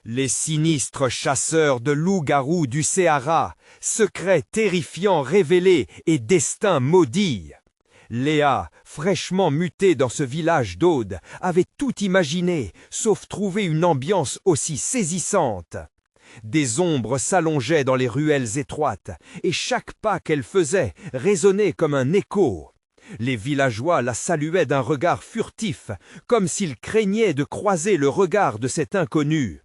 Les sinistres chasseurs de loups-garous du Sahara, secrets terrifiants révélés et destin maudit. Léa, fraîchement mutée dans ce village d'Aude, avait tout imaginé, sauf trouver une ambiance aussi saisissante. Des ombres s'allongeaient dans les ruelles étroites, et chaque pas qu'elle faisait résonnait comme un écho. Les villageois la saluaient d'un regard furtif, comme s'ils craignaient de croiser le regard de cet inconnu.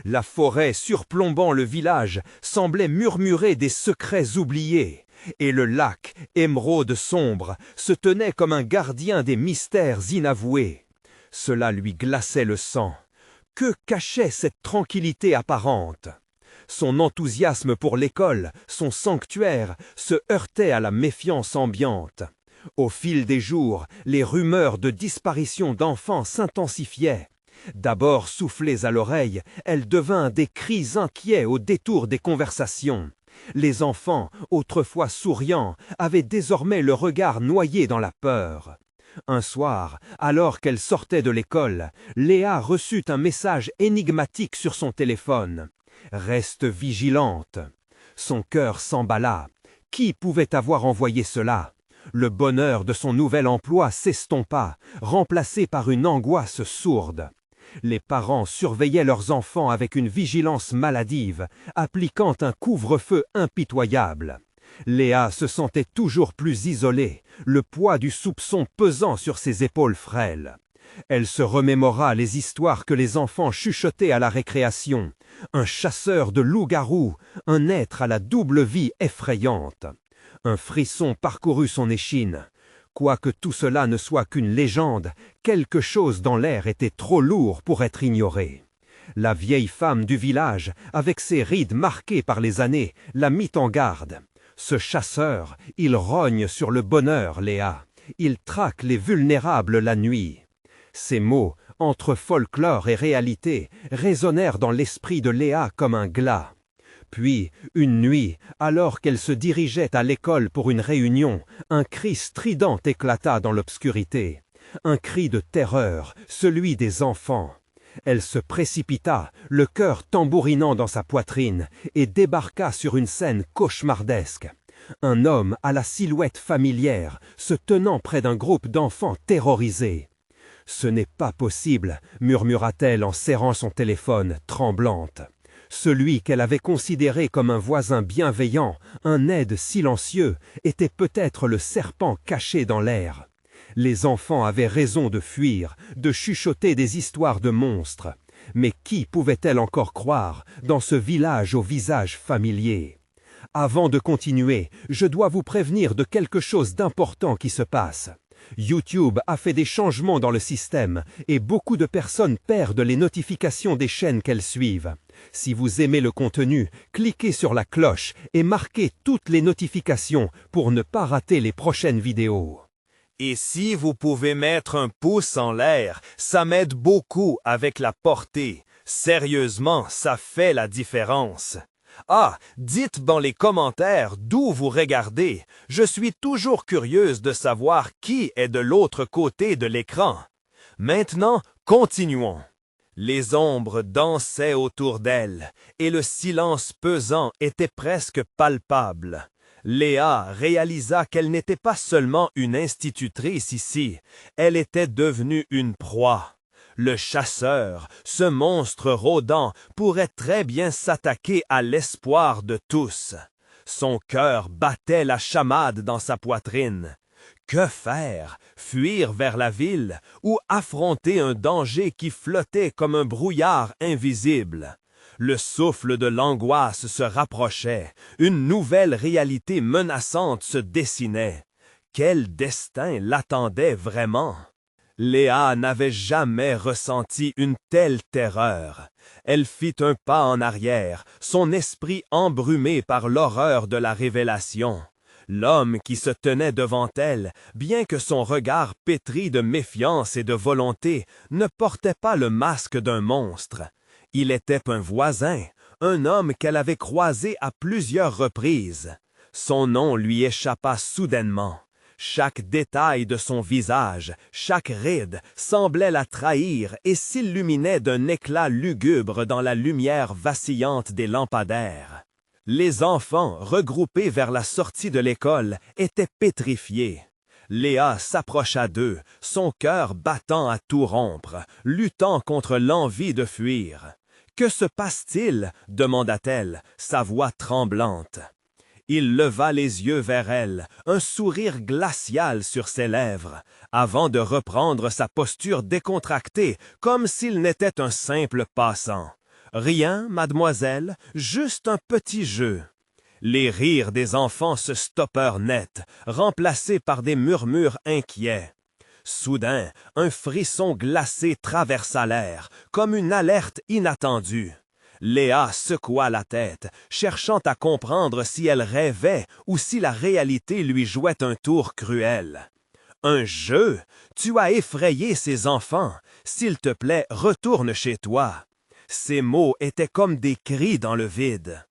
La forêt surplombant le village semblait murmurer des secrets oubliés, et le lac, émeraude sombre, se tenait comme un gardien des mystères inavoués. Cela lui glaçait le sang. Que cachait cette tranquillité apparente? Son enthousiasme pour l'école, son sanctuaire, se heurtait à la méfiance ambiante. Au fil des jours, les rumeurs de disparition d'enfants s'intensifiaient. D'abord soufflées à l'oreille, elles devinrent des cris inquiets au détour des conversations. Les enfants, autrefois souriants, avaient désormais le regard noyé dans la peur. Un soir, alors qu'elle sortait de l'école, Léa reçut un message énigmatique sur son téléphone. « Reste vigilante ». Son cœur s'emballa. Qui pouvait avoir envoyé cela? Le bonheur de son nouvel emploi s'estompa, remplacé par une angoisse sourde. Les parents surveillaient leurs enfants avec une vigilance maladive, appliquant un couvre-feu impitoyable. Léa se sentait toujours plus isolée, le poids du soupçon pesant sur ses épaules frêles. Elle se remémora les histoires que les enfants chuchotaient à la récréation. Un chasseur de loups-garous, un être à la double vie effrayante. Un frisson parcourut son échine. Quoique tout cela ne soit qu'une légende, quelque chose dans l'air était trop lourd pour être ignoré. La vieille femme du village, avec ses rides marquées par les années, la mit en garde. Ce chasseur, il rogne sur le bonheur, Léa. Il traque les vulnérables la nuit. Ces mots, entre folklore et réalité, résonnèrent dans l'esprit de Léa comme un glas. Puis, une nuit, alors qu'elle se dirigeait à l'école pour une réunion, un cri strident éclata dans l'obscurité. Un cri de terreur, celui des enfants. Elle se précipita, le cœur tambourinant dans sa poitrine, et débarqua sur une scène cauchemardesque. Un homme à la silhouette familière, se tenant près d'un groupe d'enfants terrorisés. « Ce n'est pas possible » murmura-t-elle en serrant son téléphone, tremblante. Celui qu'elle avait considéré comme un voisin bienveillant, un aide silencieux, était peut-être le serpent caché dans l'air. Les enfants avaient raison de fuir, de chuchoter des histoires de monstres. Mais qui pouvait-elle encore croire dans ce village au visage familier? Avant de continuer, je dois vous prévenir de quelque chose d'important qui se passe. YouTube a fait des changements dans le système et beaucoup de personnes perdent les notifications des chaînes qu'elles suivent. Si vous aimez le contenu, cliquez sur la cloche et marquez toutes les notifications pour ne pas rater les prochaines vidéos. Et si vous pouvez mettre un pouce en l'air, ça m'aide beaucoup avec la portée. Sérieusement, ça fait la différence. Ah, dites dans les commentaires d'où vous regardez. Je suis toujours curieuse de savoir qui est de l'autre côté de l'écran. Maintenant, continuons. Les ombres dansaient autour d'elle, et le silence pesant était presque palpable. Léa réalisa qu'elle n'était pas seulement une institutrice ici, elle était devenue une proie. Le chasseur, ce monstre rôdant, pourrait très bien s'attaquer à l'espoir de tous. Son cœur battait la chamade dans sa poitrine. Que faire? Fuir vers la ville ou affronter un danger qui flottait comme un brouillard invisible? Le souffle de l'angoisse se rapprochait, une nouvelle réalité menaçante se dessinait. Quel destin l'attendait vraiment? Léa n'avait jamais ressenti une telle terreur. Elle fit un pas en arrière, son esprit embrumé par l'horreur de la révélation. L'homme qui se tenait devant elle, bien que son regard pétri de méfiance et de volonté, ne portait pas le masque d'un monstre. Il était un voisin, un homme qu'elle avait croisé à plusieurs reprises. Son nom lui échappa soudainement. Chaque détail de son visage, chaque ride, semblait la trahir et s'illuminait d'un éclat lugubre dans la lumière vacillante des lampadaires. Les enfants, regroupés vers la sortie de l'école, étaient pétrifiés. Léa s'approcha d'eux, son cœur battant à tout rompre, luttant contre l'envie de fuir. « Que se passe-t-il » demanda-t-elle, sa voix tremblante. Il leva les yeux vers elle, un sourire glacial sur ses lèvres, avant de reprendre sa posture décontractée, comme s'il n'était un simple passant. « Rien, mademoiselle, juste un petit jeu. » Les rires des enfants se stoppèrent net, remplacés par des murmures inquiets. Soudain, un frisson glacé traversa l'air, comme une alerte inattendue. Léa secoua la tête, cherchant à comprendre si elle rêvait ou si la réalité lui jouait un tour cruel. « Un jeu? Tu as effrayé ces enfants. S'il te plaît, retourne chez toi. » Ces mots étaient comme des cris dans le vide.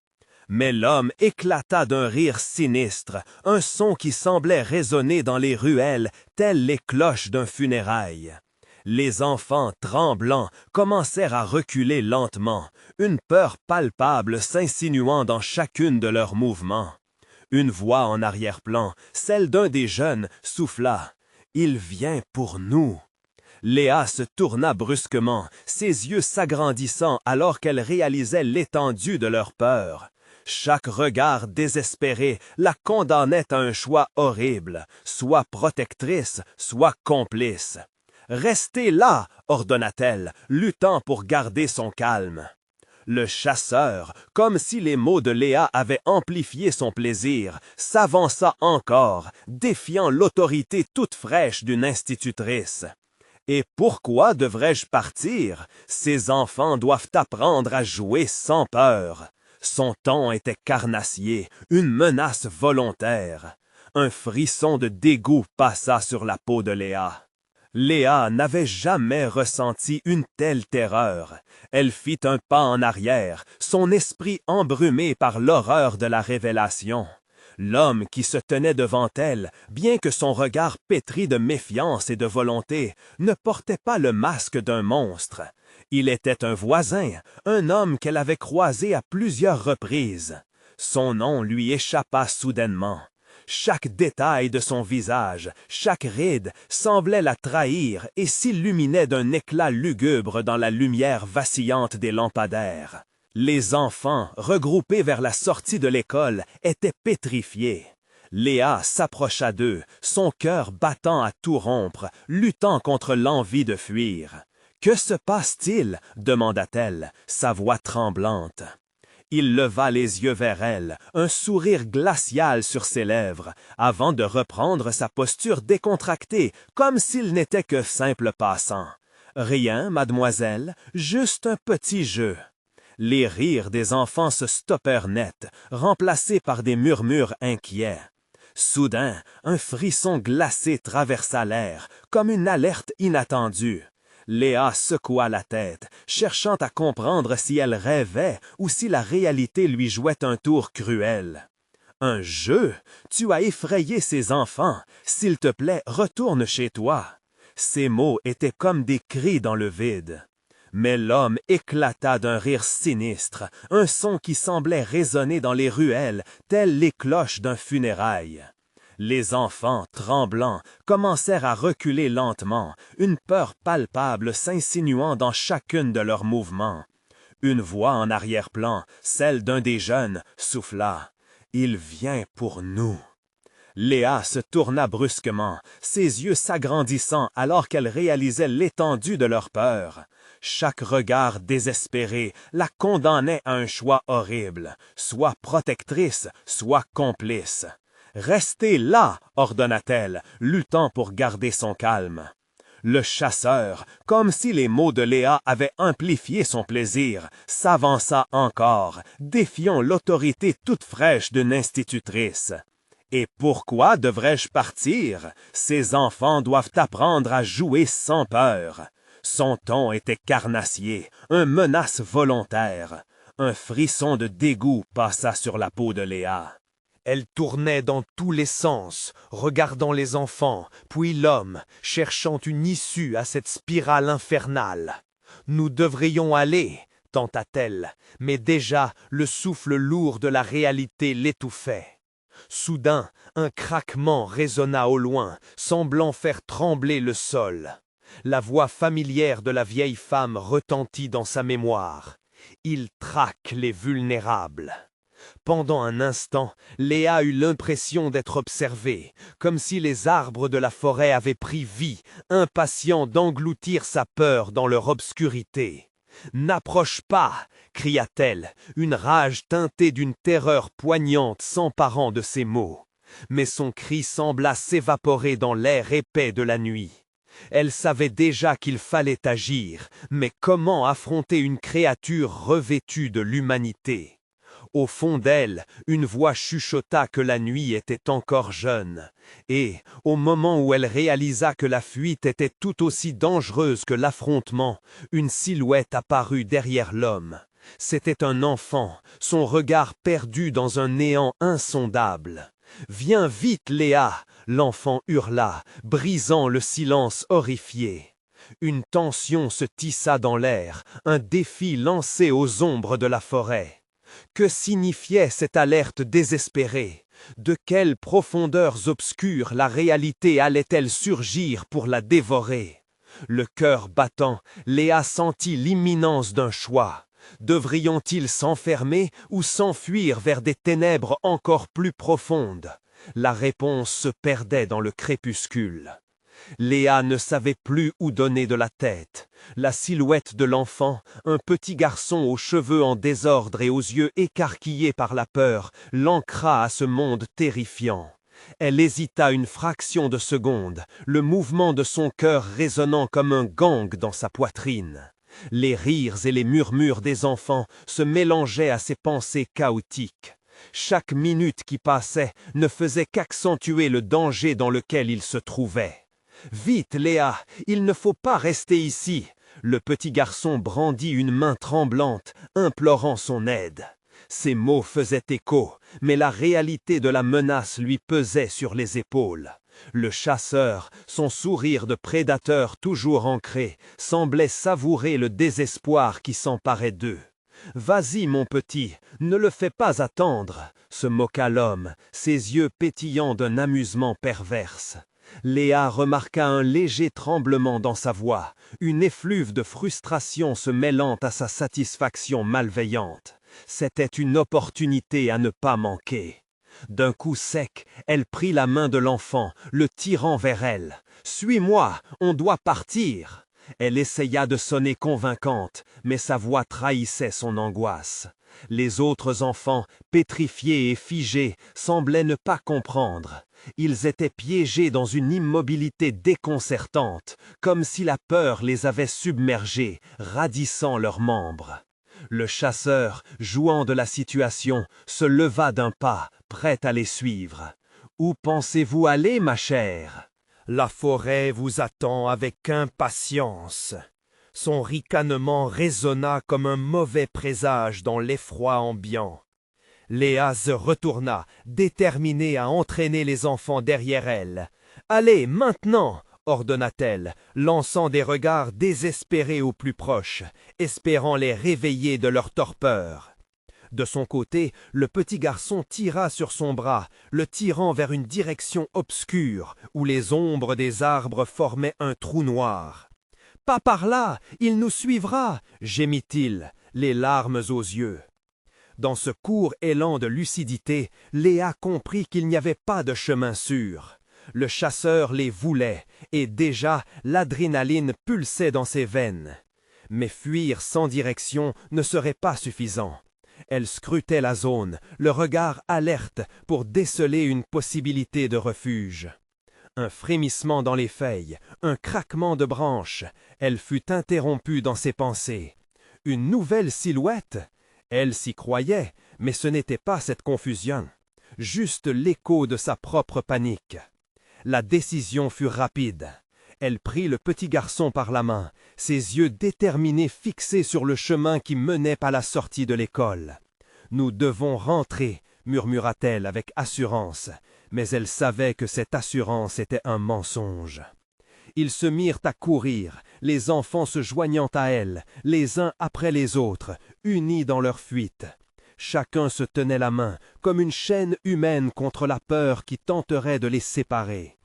Mais l'homme éclata d'un rire sinistre, un son qui semblait résonner dans les ruelles, telles les cloches d'un funérail. Les enfants, tremblants, commencèrent à reculer lentement, une peur palpable s'insinuant dans chacune de leurs mouvements. Une voix en arrière-plan, celle d'un des jeunes, souffla « Il vient pour nous ». Léa se tourna brusquement, ses yeux s'agrandissant alors qu'elle réalisait l'étendue de leur peur. Chaque regard désespéré la condamnait à un choix horrible, soit protectrice, soit complice. « Restez là !» ordonna-t-elle, luttant pour garder son calme. Le chasseur, comme si les mots de Léa avaient amplifié son plaisir, s'avança encore, défiant l'autorité toute fraîche d'une institutrice. « Et pourquoi devrais-je partir? Ces enfants doivent apprendre à jouer sans peur. » Son ton était carnassier, une menace volontaire. Un frisson de dégoût passa sur la peau de Léa. Léa n'avait jamais ressenti une telle terreur. Elle fit un pas en arrière, son esprit embrumé par l'horreur de la révélation. L'homme qui se tenait devant elle, bien que son regard pétri de méfiance et de volonté, ne portait pas le masque d'un monstre. Il était un voisin, un homme qu'elle avait croisé à plusieurs reprises. Son nom lui échappa soudainement. Chaque détail de son visage, chaque ride, semblait la trahir et s'illuminait d'un éclat lugubre dans la lumière vacillante des lampadaires. Les enfants, regroupés vers la sortie de l'école, étaient pétrifiés. Léa s'approcha d'eux, son cœur battant à tout rompre, luttant contre l'envie de fuir. « Que se passe-t-il » demanda-t-elle, sa voix tremblante. Il leva les yeux vers elle, un sourire glacial sur ses lèvres, avant de reprendre sa posture décontractée, comme s'il n'était que simple passant. « Rien, mademoiselle, juste un petit jeu. » Les rires des enfants se stoppèrent net, remplacés par des murmures inquiets. Soudain, un frisson glacé traversa l'air, comme une alerte inattendue. Léa secoua la tête, cherchant à comprendre si elle rêvait ou si la réalité lui jouait un tour cruel. « Un jeu? Tu as effrayé ces enfants. S'il te plaît, retourne chez toi. » Ces mots étaient comme des cris dans le vide. Mais l'homme éclata d'un rire sinistre, un son qui semblait résonner dans les ruelles, telles les cloches d'un funérail. Les enfants, tremblants, commencèrent à reculer lentement, une peur palpable s'insinuant dans chacune de leurs mouvements. Une voix en arrière-plan, celle d'un des jeunes, souffla « Il vient pour nous ». Léa se tourna brusquement, ses yeux s'agrandissant alors qu'elle réalisait l'étendue de leur peur. Chaque regard désespéré la condamnait à un choix horrible, soit protectrice, soit complice. « Restez là !» ordonna-t-elle, luttant pour garder son calme. Le chasseur, comme si les mots de Léa avaient amplifié son plaisir, s'avança encore, défiant l'autorité toute fraîche d'une institutrice. « Et pourquoi devrais-je partir? Ces enfants doivent apprendre à jouer sans peur. » Son ton était carnassier, une menace volontaire. Un frisson de dégoût passa sur la peau de Léa. Elle tournait dans tous les sens, regardant les enfants, puis l'homme, cherchant une issue à cette spirale infernale. « Nous devrions aller !» tenta-t-elle, mais déjà le souffle lourd de la réalité l'étouffait. Soudain, un craquement résonna au loin, semblant faire trembler le sol. La voix familière de la vieille femme retentit dans sa mémoire. « Il traque les vulnérables !» Pendant un instant, Léa eut l'impression d'être observée, comme si les arbres de la forêt avaient pris vie, impatients d'engloutir sa peur dans leur obscurité. « N'approche pas !» cria-t-elle, une rage teintée d'une terreur poignante s'emparant de ses mots. Mais son cri sembla s'évaporer dans l'air épais de la nuit. Elle savait déjà qu'il fallait agir, mais comment affronter une créature revêtue de l'humanité? Au fond d'elle, une voix chuchota que la nuit était encore jeune. Et, au moment où elle réalisa que la fuite était tout aussi dangereuse que l'affrontement, une silhouette apparut derrière l'homme. C'était un enfant, son regard perdu dans un néant insondable. « Viens vite, Léa !» l'enfant hurla, brisant le silence horrifié. Une tension se tissa dans l'air, un défi lancé aux ombres de la forêt. Que signifiait cette alerte désespérée? De quelles profondeurs obscures la réalité allait-elle surgir pour la dévorer? Le cœur battant, Léa sentit l'imminence d'un choix. Devrions-ils s'enfermer ou s'enfuir vers des ténèbres encore plus profondes? La réponse se perdait dans le crépuscule. Léa ne savait plus où donner de la tête. La silhouette de l'enfant, un petit garçon aux cheveux en désordre et aux yeux écarquillés par la peur, l'ancra à ce monde terrifiant. Elle hésita une fraction de seconde, le mouvement de son cœur résonnant comme un gang dans sa poitrine. Les rires et les murmures des enfants se mélangeaient à ses pensées chaotiques. Chaque minute qui passait ne faisait qu'accentuer le danger dans lequel il se trouvait. « Vite, Léa, il ne faut pas rester ici !» Le petit garçon brandit une main tremblante, implorant son aide. Ses mots faisaient écho, mais la réalité de la menace lui pesait sur les épaules. Le chasseur, son sourire de prédateur toujours ancré, semblait savourer le désespoir qui s'emparait d'eux. « Vas-y, mon petit, ne le fais pas attendre !» se moqua l'homme, ses yeux pétillants d'un amusement perverse. Léa remarqua un léger tremblement dans sa voix, une effluve de frustration se mêlant à sa satisfaction malveillante. C'était une opportunité à ne pas manquer. D'un coup sec, elle prit la main de l'enfant, le tirant vers elle. « Suis-moi, on doit partir !» Elle essaya de sonner convaincante, mais sa voix trahissait son angoisse. Les autres enfants, pétrifiés et figés, semblaient ne pas comprendre. Ils étaient piégés dans une immobilité déconcertante, comme si la peur les avait submergés, radissant leurs membres. Le chasseur, jouant de la situation, se leva d'un pas, prêt à les suivre. « Où pensez-vous aller, ma chère ?» « La forêt vous attend avec impatience. » Son ricanement résonna comme un mauvais présage dans l'effroi ambiant. Léa se retourna, déterminée à entraîner les enfants derrière elle. « Allez, maintenant !» ordonna-t-elle, lançant des regards désespérés aux plus proches, espérant les réveiller de leur torpeur. De son côté, le petit garçon tira sur son bras, le tirant vers une direction obscure, où les ombres des arbres formaient un trou noir. « Pas par là, il nous suivra !» gémit-il, les larmes aux yeux. Dans ce court élan de lucidité, Léa comprit qu'il n'y avait pas de chemin sûr. Le chasseur les voulait, et déjà l'adrénaline pulsait dans ses veines. Mais fuir sans direction ne serait pas suffisant. Elle scrutait la zone, le regard alerte pour déceler une possibilité de refuge. Un frémissement dans les feuilles, un craquement de branches, elle fut interrompue dans ses pensées. Une nouvelle silhouette? Elle s'y croyait, mais ce n'était pas cette confusion, juste l'écho de sa propre panique. La décision fut rapide. Elle prit le petit garçon par la main, ses yeux déterminés fixés sur le chemin qui menait à la sortie de l'école. « Nous devons rentrer, murmura-t-elle avec assurance, mais elle savait que cette assurance était un mensonge. Ils se mirent à courir, les enfants se joignant à elle, les uns après les autres, unis dans leur fuite. Chacun se tenait la main, comme une chaîne humaine contre la peur qui tenterait de les séparer.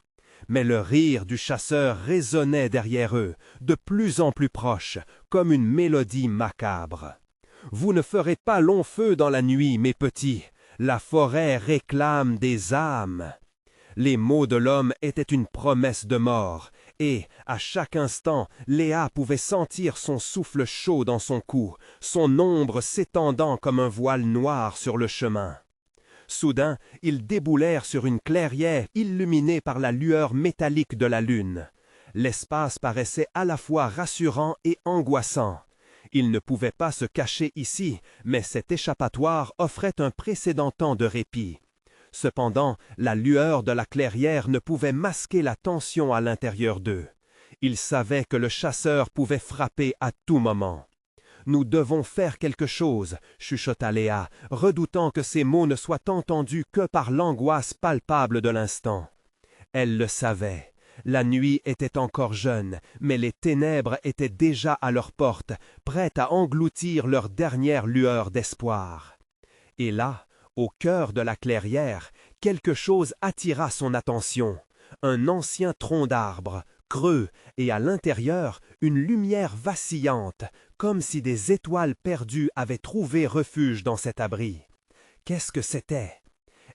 Mais le rire du chasseur résonnait derrière eux, de plus en plus proche, comme une mélodie macabre. « Vous ne ferez pas long feu dans la nuit, mes petits. La forêt réclame des âmes. » Les mots de l'homme étaient une promesse de mort, et, à chaque instant, Léa pouvait sentir son souffle chaud dans son cou, son ombre s'étendant comme un voile noir sur le chemin. Soudain, ils déboulèrent sur une clairière illuminée par la lueur métallique de la lune. L'espace paraissait à la fois rassurant et angoissant. Ils ne pouvaient pas se cacher ici, mais cet échappatoire offrait un précédent temps de répit. Cependant, la lueur de la clairière ne pouvait masquer la tension à l'intérieur d'eux. Ils savaient que le chasseur pouvait frapper à tout moment. « Nous devons faire quelque chose, » chuchota Léa, redoutant que ces mots ne soient entendus que par l'angoisse palpable de l'instant. Elle le savait. La nuit était encore jeune, mais les ténèbres étaient déjà à leur porte, prêtes à engloutir leur dernière lueur d'espoir. Et là, au cœur de la clairière, quelque chose attira son attention. Un ancien tronc d'arbre, creux, et à l'intérieur, une lumière vacillante, comme si des étoiles perdues avaient trouvé refuge dans cet abri. Qu'est-ce que c'était?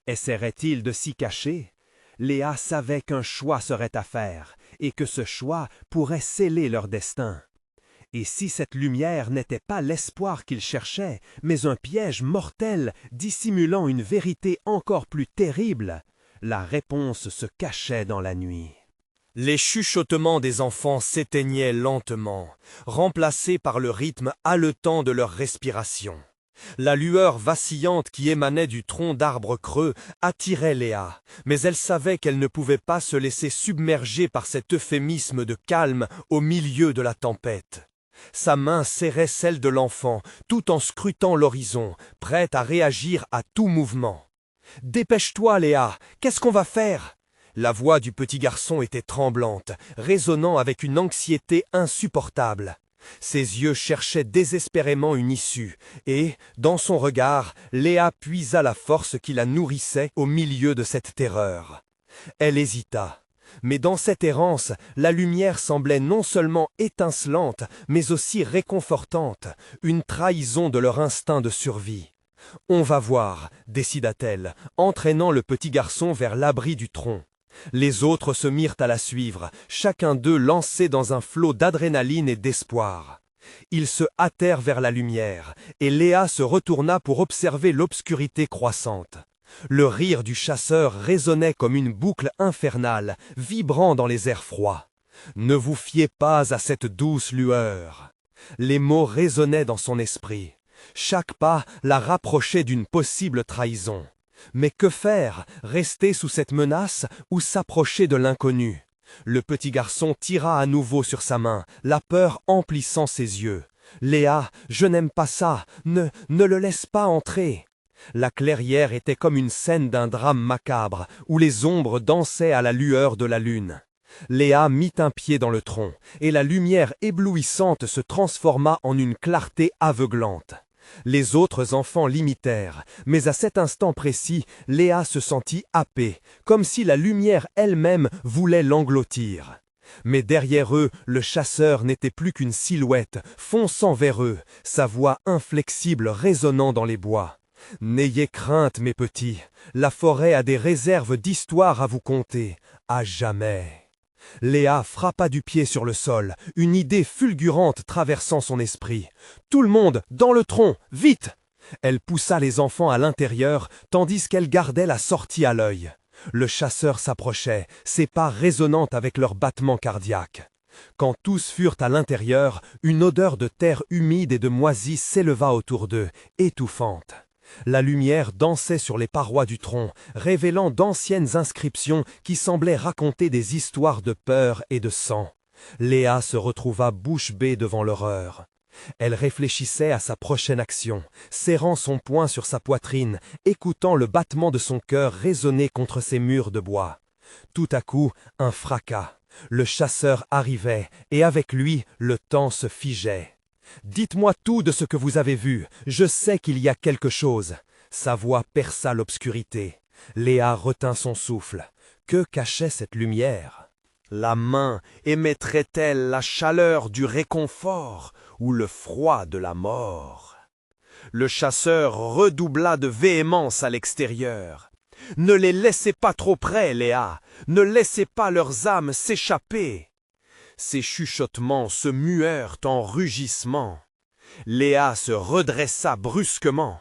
Essaierait-il de s'y cacher? Léa savait qu'un choix serait à faire, et que ce choix pourrait sceller leur destin. Et si cette lumière n'était pas l'espoir qu'ils cherchaient, mais un piège mortel dissimulant une vérité encore plus terrible, la réponse se cachait dans la nuit. Les chuchotements des enfants s'éteignaient lentement, remplacés par le rythme haletant de leur respiration. La lueur vacillante qui émanait du tronc d'arbre creux attirait Léa, mais elle savait qu'elle ne pouvait pas se laisser submerger par cet euphémisme de calme au milieu de la tempête. Sa main serrait celle de l'enfant, tout en scrutant l'horizon, prête à réagir à tout mouvement. « Dépêche-toi, Léa, qu'est-ce qu'on va faire ?» La voix du petit garçon était tremblante, résonnant avec une anxiété insupportable. Ses yeux cherchaient désespérément une issue, et, dans son regard, Léa puisa la force qui la nourrissait au milieu de cette terreur. Elle hésita. Mais dans cette errance, la lumière semblait non seulement étincelante, mais aussi réconfortante, une trahison de leur instinct de survie. « On va voir », décida-t-elle, entraînant le petit garçon vers l'abri du tronc. Les autres se mirent à la suivre, chacun d'eux lancé dans un flot d'adrénaline et d'espoir. Ils se hâtèrent vers la lumière, et Léa se retourna pour observer l'obscurité croissante. Le rire du chasseur résonnait comme une boucle infernale, vibrant dans les airs froids. « Ne vous fiez pas à cette douce lueur !» Les mots résonnaient dans son esprit. Chaque pas la rapprochait d'une possible trahison. Mais que faire? Rester sous cette menace ou s'approcher de l'inconnu? Le petit garçon tira à nouveau sur sa main, la peur emplissant ses yeux. « Léa, je n'aime pas ça, ne le laisse pas entrer !» La clairière était comme une scène d'un drame macabre, où les ombres dansaient à la lueur de la lune. Léa mit un pied dans le tronc, et la lumière éblouissante se transforma en une clarté aveuglante. Les autres enfants l'imitèrent, mais à cet instant précis, Léa se sentit happée, comme si la lumière elle-même voulait l'engloutir. Mais derrière eux, le chasseur n'était plus qu'une silhouette, fonçant vers eux, sa voix inflexible résonnant dans les bois. « N'ayez crainte, mes petits, la forêt a des réserves d'histoire à vous conter, à jamais. » Léa frappa du pied sur le sol, une idée fulgurante traversant son esprit. « Tout le monde, dans le tronc, vite !» Elle poussa les enfants à l'intérieur, tandis qu'elle gardait la sortie à l'œil. Le chasseur s'approchait, ses pas résonnant avec leurs battements cardiaques. Quand tous furent à l'intérieur, une odeur de terre humide et de moisie s'éleva autour d'eux, étouffante. La lumière dansait sur les parois du tronc, révélant d'anciennes inscriptions qui semblaient raconter des histoires de peur et de sang. Léa se retrouva bouche bée devant l'horreur. Elle réfléchissait à sa prochaine action, serrant son poing sur sa poitrine, écoutant le battement de son cœur résonner contre ces murs de bois. Tout à coup, un fracas. Le chasseur arrivait, et avec lui, le temps se figeait. « Dites-moi tout de ce que vous avez vu, je sais qu'il y a quelque chose. » Sa voix perça l'obscurité. Léa retint son souffle. Que cachait cette lumière? La main émettrait-elle la chaleur du réconfort ou le froid de la mort? Le chasseur redoubla de véhémence à l'extérieur. « Ne les laissez pas trop près, Léa, ne laissez pas leurs âmes s'échapper. » Ses chuchotements se muèrent en rugissements. Léa se redressa brusquement.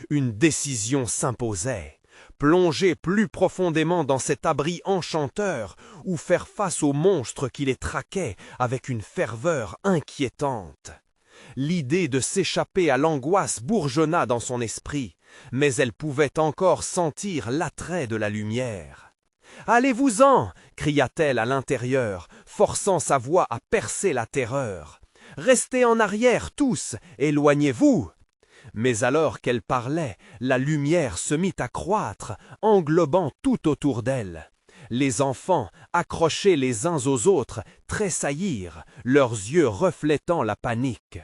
Une décision s'imposait. Plonger plus profondément dans cet abri enchanteur ou faire face aux monstres qui les traquaient avec une ferveur inquiétante. L'idée de s'échapper à l'angoisse bourgeonna dans son esprit, mais elle pouvait encore sentir l'attrait de la lumière. « Allez-vous-en » cria-t-elle à l'intérieur, forçant sa voix à percer la terreur. « Restez en arrière tous, éloignez-vous » Mais alors qu'elle parlait, la lumière se mit à croître, englobant tout autour d'elle. Les enfants, accrochés les uns aux autres, tressaillirent, leurs yeux reflétant la panique.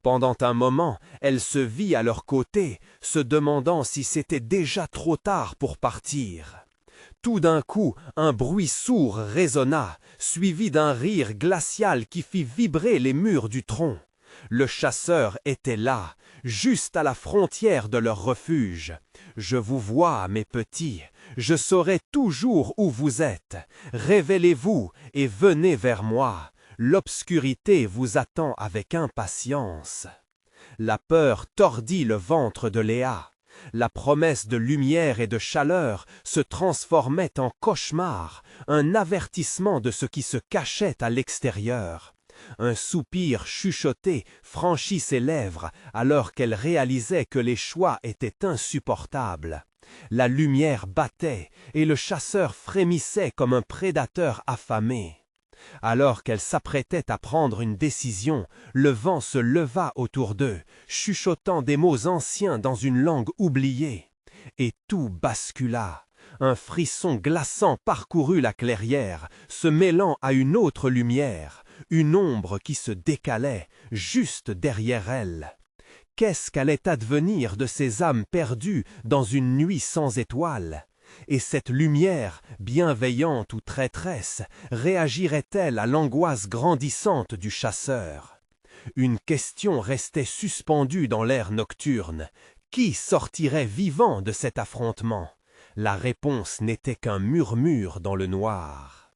Pendant un moment, elle se vit à leur côté, se demandant si c'était déjà trop tard pour partir. Tout d'un coup, un bruit sourd résonna, suivi d'un rire glacial qui fit vibrer les murs du tronc. Le chasseur était là, juste à la frontière de leur refuge. « Je vous vois, mes petits, je saurai toujours où vous êtes. Révélez-vous et venez vers moi. L'obscurité vous attend avec impatience. » La peur tordit le ventre de Léa. La promesse de lumière et de chaleur se transformait en cauchemar, un avertissement de ce qui se cachait à l'extérieur. Un soupir chuchoté franchit ses lèvres alors qu'elle réalisait que les choix étaient insupportables. La lumière battait et le chasseur frémissait comme un prédateur affamé. Alors qu'elle s'apprêtait à prendre une décision, le vent se leva autour d'eux, chuchotant des mots anciens dans une langue oubliée. Et tout bascula. Un frisson glaçant parcourut la clairière, se mêlant à une autre lumière, une ombre qui se décalait juste derrière elle. Qu'est-ce qu'allait advenir de ces âmes perdues dans une nuit sans étoiles? Et cette lumière, bienveillante ou traîtresse, réagirait-elle à l'angoisse grandissante du chasseur? Une question restait suspendue dans l'air nocturne. Qui sortirait vivant de cet affrontement? La réponse n'était qu'un murmure dans le noir.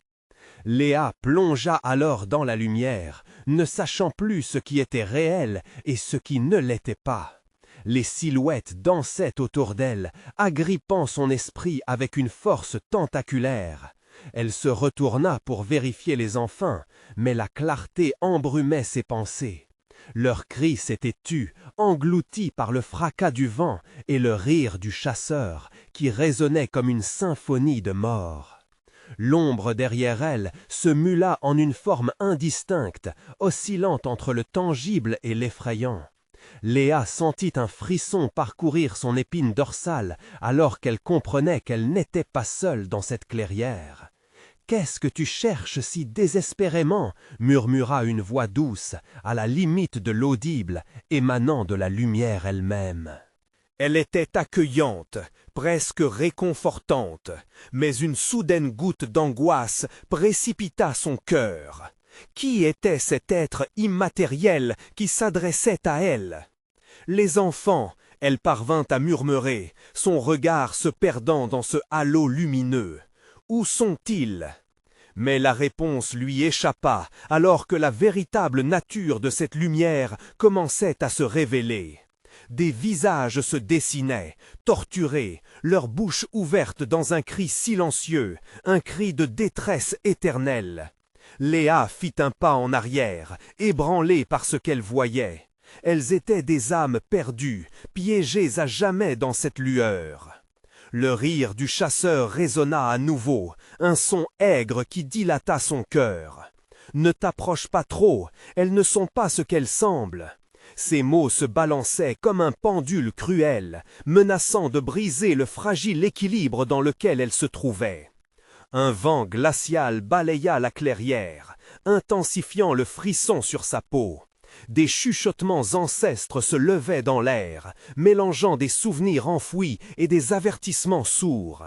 Léa plongea alors dans la lumière, ne sachant plus ce qui était réel et ce qui ne l'était pas. Les silhouettes dansaient autour d'elle, agrippant son esprit avec une force tentaculaire. Elle se retourna pour vérifier les enfants, mais la clarté embrumait ses pensées. Leurs cris s'étaient tus, engloutis par le fracas du vent et le rire du chasseur, qui résonnait comme une symphonie de mort. L'ombre derrière elle se mula en une forme indistincte, oscillant entre le tangible et l'effrayant. Léa sentit un frisson parcourir son épine dorsale alors qu'elle comprenait qu'elle n'était pas seule dans cette clairière. « Qu'est-ce que tu cherches si désespérément » murmura une voix douce, à la limite de l'audible, émanant de la lumière elle-même. Elle était accueillante, presque réconfortante, mais une soudaine goutte d'angoisse précipita son cœur. Qui était cet être immatériel qui s'adressait à elle? Les enfants, elle parvint à murmurer, son regard se perdant dans ce halo lumineux. Où sont-ils? Mais la réponse lui échappa alors que la véritable nature de cette lumière commençait à se révéler. Des visages se dessinaient, torturés, leurs bouches ouvertes dans un cri silencieux, un cri de détresse éternelle. Léa fit un pas en arrière, ébranlée par ce qu'elle voyait. Elles étaient des âmes perdues, piégées à jamais dans cette lueur. Le rire du chasseur résonna à nouveau, un son aigre qui dilata son cœur. Ne t'approche pas trop, elles ne sont pas ce qu'elles semblent. » Ces mots se balançaient comme un pendule cruel, menaçant de briser le fragile équilibre dans lequel elle se trouvait. Un vent glacial balaya la clairière, intensifiant le frisson sur sa peau. Des chuchotements ancêtres se levaient dans l'air, mélangeant des souvenirs enfouis et des avertissements sourds.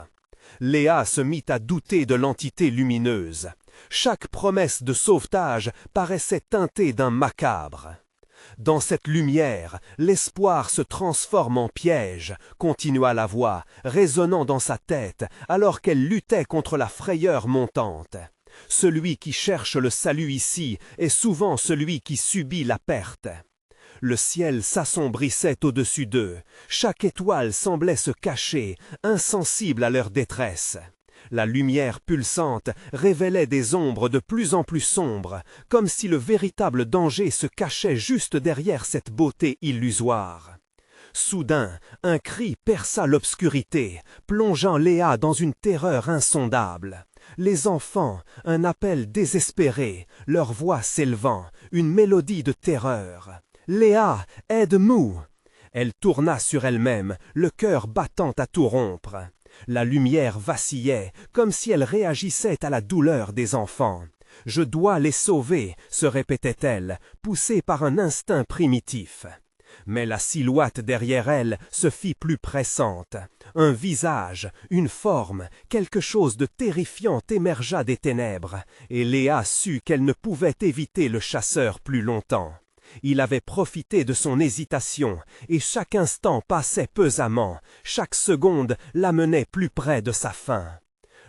Léa se mit à douter de l'entité lumineuse. Chaque promesse de sauvetage paraissait teintée d'un macabre. Dans cette lumière, l'espoir se transforme en piège, continua la voix, résonnant dans sa tête, alors qu'elle luttait contre la frayeur montante. Celui qui cherche le salut ici est souvent celui qui subit la perte. Le ciel s'assombrissait au-dessus d'eux. Chaque étoile semblait se cacher, insensible à leur détresse. La lumière pulsante révélait des ombres de plus en plus sombres, comme si le véritable danger se cachait juste derrière cette beauté illusoire. Soudain, un cri perça l'obscurité, plongeant Léa dans une terreur insondable. Les enfants, un appel désespéré, leur voix s'élevant, une mélodie de terreur. « Léa, aide-nous » Elle tourna sur elle-même, le cœur battant à tout rompre. La lumière vacillait, comme si elle réagissait à la douleur des enfants. « Je dois les sauver » se répétait-elle, poussée par un instinct primitif. Mais la silhouette derrière elle se fit plus pressante. Un visage, une forme, quelque chose de terrifiant émergea des ténèbres, et Léa sut qu'elle ne pouvait éviter le chasseur plus longtemps. Il avait profité de son hésitation, et chaque instant passait pesamment, chaque seconde l'amenait plus près de sa fin.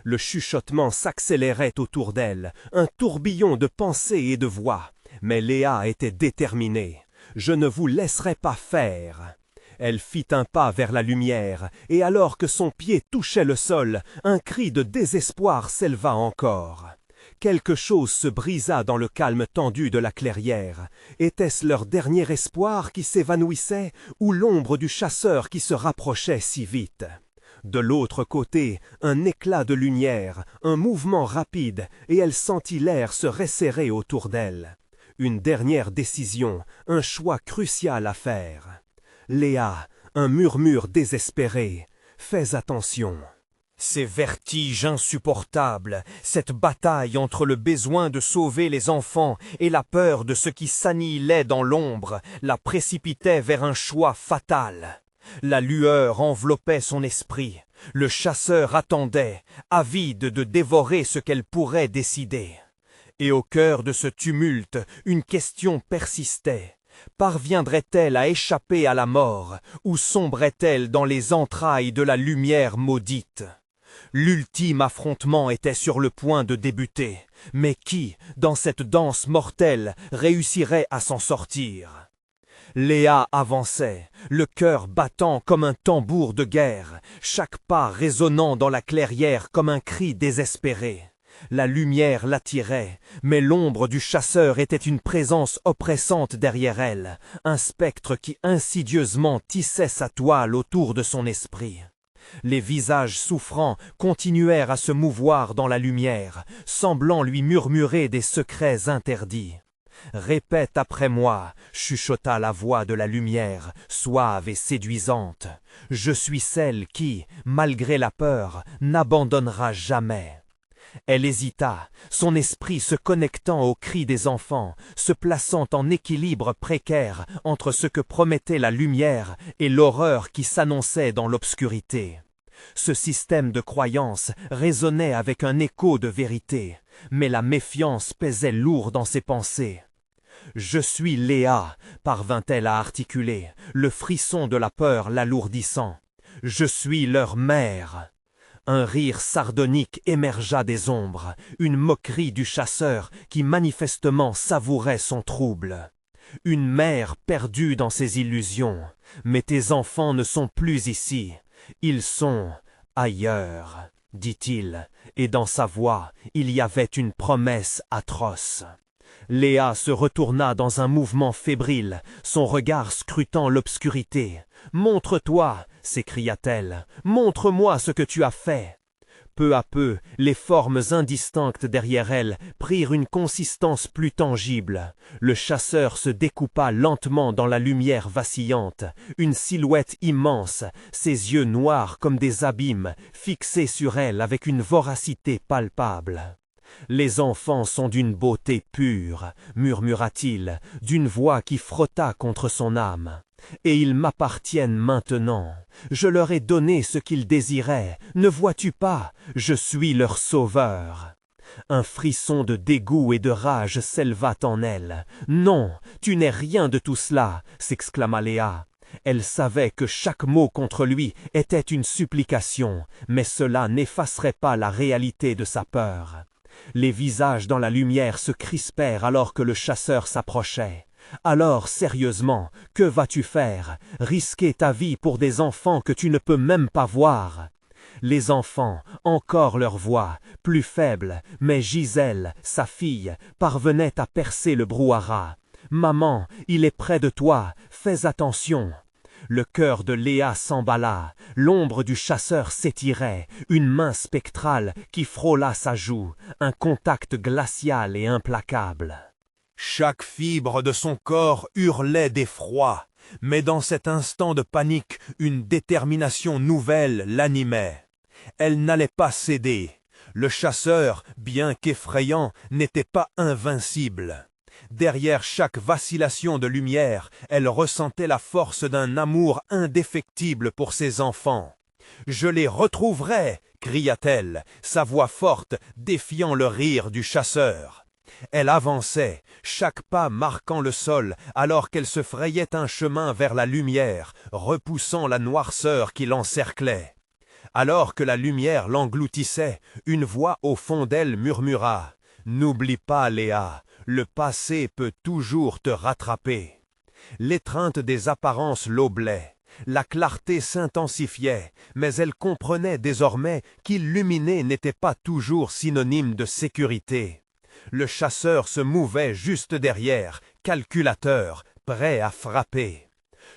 Le chuchotement s'accélérait autour d'elle, un tourbillon de pensées et de voix, mais Léa était déterminée. « Je ne vous laisserai pas faire !» Elle fit un pas vers la lumière, et alors que son pied touchait le sol, un cri de désespoir s'éleva encore. Quelque chose se brisa dans le calme tendu de la clairière. Était-ce leur dernier espoir qui s'évanouissait, ou l'ombre du chasseur qui se rapprochait si vite? De l'autre côté, un éclat de lumière, un mouvement rapide, et elle sentit l'air se resserrer autour d'elle. Une dernière décision, un choix crucial à faire. « Léa, un murmure désespéré, fais attention. » Ces vertiges insupportables, cette bataille entre le besoin de sauver les enfants et la peur de ce qui s'annihilait dans l'ombre, la précipitaient vers un choix fatal. La lueur enveloppait son esprit. Le chasseur attendait, avide de dévorer ce qu'elle pourrait décider. Et au cœur de ce tumulte, une question persistait. Parviendrait-elle à échapper à la mort, ou sombrait-elle dans les entrailles de la lumière maudite? L'ultime affrontement était sur le point de débuter, mais qui, dans cette danse mortelle, réussirait à s'en sortir? Léa avançait, le cœur battant comme un tambour de guerre, chaque pas résonnant dans la clairière comme un cri désespéré. La lumière l'attirait, mais l'ombre du chasseur était une présence oppressante derrière elle, un spectre qui insidieusement tissait sa toile autour de son esprit. Les visages souffrants continuèrent à se mouvoir dans la lumière, semblant lui murmurer des secrets interdits. « Répète après moi » chuchota la voix de la lumière, suave et séduisante. « Je suis celle qui, malgré la peur, n'abandonnera jamais. » Elle hésita, son esprit se connectant aux cris des enfants, se plaçant en équilibre précaire entre ce que promettait la lumière et l'horreur qui s'annonçait dans l'obscurité. Ce système de croyance résonnait avec un écho de vérité, mais la méfiance pesait lourd dans ses pensées. « Je suis Léa » parvint-elle à articuler, le frisson de la peur l'alourdissant. « Je suis leur mère » Un rire sardonique émergea des ombres, une moquerie du chasseur qui manifestement savourait son trouble. Une mère perdue dans ses illusions. Mais tes enfants ne sont plus ici. Ils sont ailleurs, dit-il, et dans sa voix, il y avait une promesse atroce. Léa se retourna dans un mouvement fébrile, son regard scrutant l'obscurité. « Montre-toi » s'écria-t-elle. « Montre-moi ce que tu as fait !» Peu à peu, les formes indistinctes derrière elle prirent une consistance plus tangible. Le chasseur se découpa lentement dans la lumière vacillante, une silhouette immense, ses yeux noirs comme des abîmes, fixés sur elle avec une voracité palpable. « Les enfants sont d'une beauté pure, murmura-t-il, d'une voix qui frotta contre son âme. Et ils m'appartiennent maintenant. Je leur ai donné ce qu'ils désiraient. Ne vois-tu pas? Je suis leur sauveur. » Un frisson de dégoût et de rage s'éleva en elle. « Non, tu n'es rien de tout cela, » s'exclama Léa. Elle savait que chaque mot contre lui était une supplication, mais cela n'effacerait pas la réalité de sa peur. Les visages dans la lumière se crispèrent alors que le chasseur s'approchait. « Alors, sérieusement, que vas-tu faire? Risquer ta vie pour des enfants que tu ne peux même pas voir ?» Les enfants, encore leur voix, plus faible, mais Gisèle, sa fille, parvenait à percer le brouhaha. « Maman, il est près de toi, fais attention !» Le cœur de Léa s'emballa, l'ombre du chasseur s'étirait, une main spectrale qui frôla sa joue, un contact glacial et implacable. Chaque fibre de son corps hurlait d'effroi, mais dans cet instant de panique, une détermination nouvelle l'animait. Elle n'allait pas céder. Le chasseur, bien qu'effrayant, n'était pas invincible. Derrière chaque vacillation de lumière, elle ressentait la force d'un amour indéfectible pour ses enfants. « Je les retrouverai !» cria-t-elle, sa voix forte défiant le rire du chasseur. Elle avançait, chaque pas marquant le sol, alors qu'elle se frayait un chemin vers la lumière, repoussant la noirceur qui l'encerclait. Alors que la lumière l'engloutissait, une voix au fond d'elle murmura « N'oublie pas, Léa, le passé peut toujours te rattraper. » L'étreinte des apparences l'oblait. La clarté s'intensifiait, mais elle comprenait désormais qu'illuminer n'était pas toujours synonyme de sécurité. Le chasseur se mouvait juste derrière, calculateur, prêt à frapper.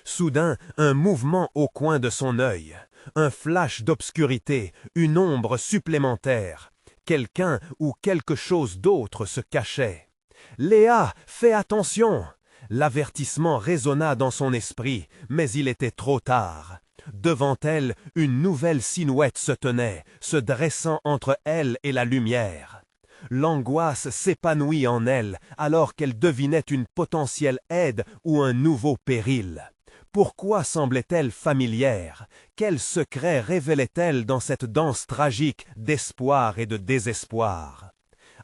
Soudain, un mouvement au coin de son œil, un flash d'obscurité, une ombre supplémentaire. Quelqu'un ou quelque chose d'autre se cachait. « Léa, fais attention !» L'avertissement résonna dans son esprit, mais il était trop tard. Devant elle, une nouvelle silhouette se tenait, se dressant entre elle et la lumière. L'angoisse s'épanouit en elle, alors qu'elle devinait une potentielle aide ou un nouveau péril. Pourquoi semblait-elle familière? Quel secret révélait-elle dans cette danse tragique d'espoir et de désespoir?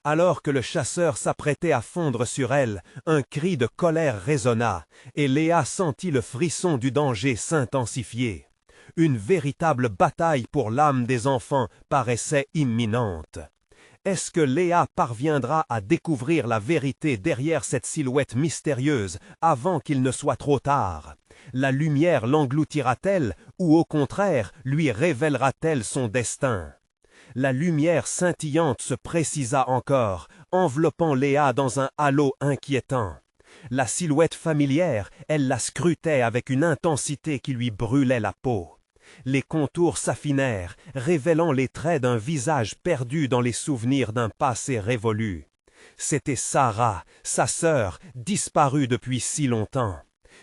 Alors que le chasseur s'apprêtait à fondre sur elle, un cri de colère résonna, et Léa sentit le frisson du danger s'intensifier. Une véritable bataille pour l'âme des enfants paraissait imminente. Est-ce que Léa parviendra à découvrir la vérité derrière cette silhouette mystérieuse avant qu'il ne soit trop tard? La lumière l'engloutira-t-elle ou au contraire lui révélera-t-elle son destin? La lumière scintillante se précisa encore, enveloppant Léa dans un halo inquiétant. La silhouette familière, elle la scrutait avec une intensité qui lui brûlait la peau. Les contours s'affinèrent, révélant les traits d'un visage perdu dans les souvenirs d'un passé révolu. C'était Sarah, sa sœur, disparue depuis si longtemps.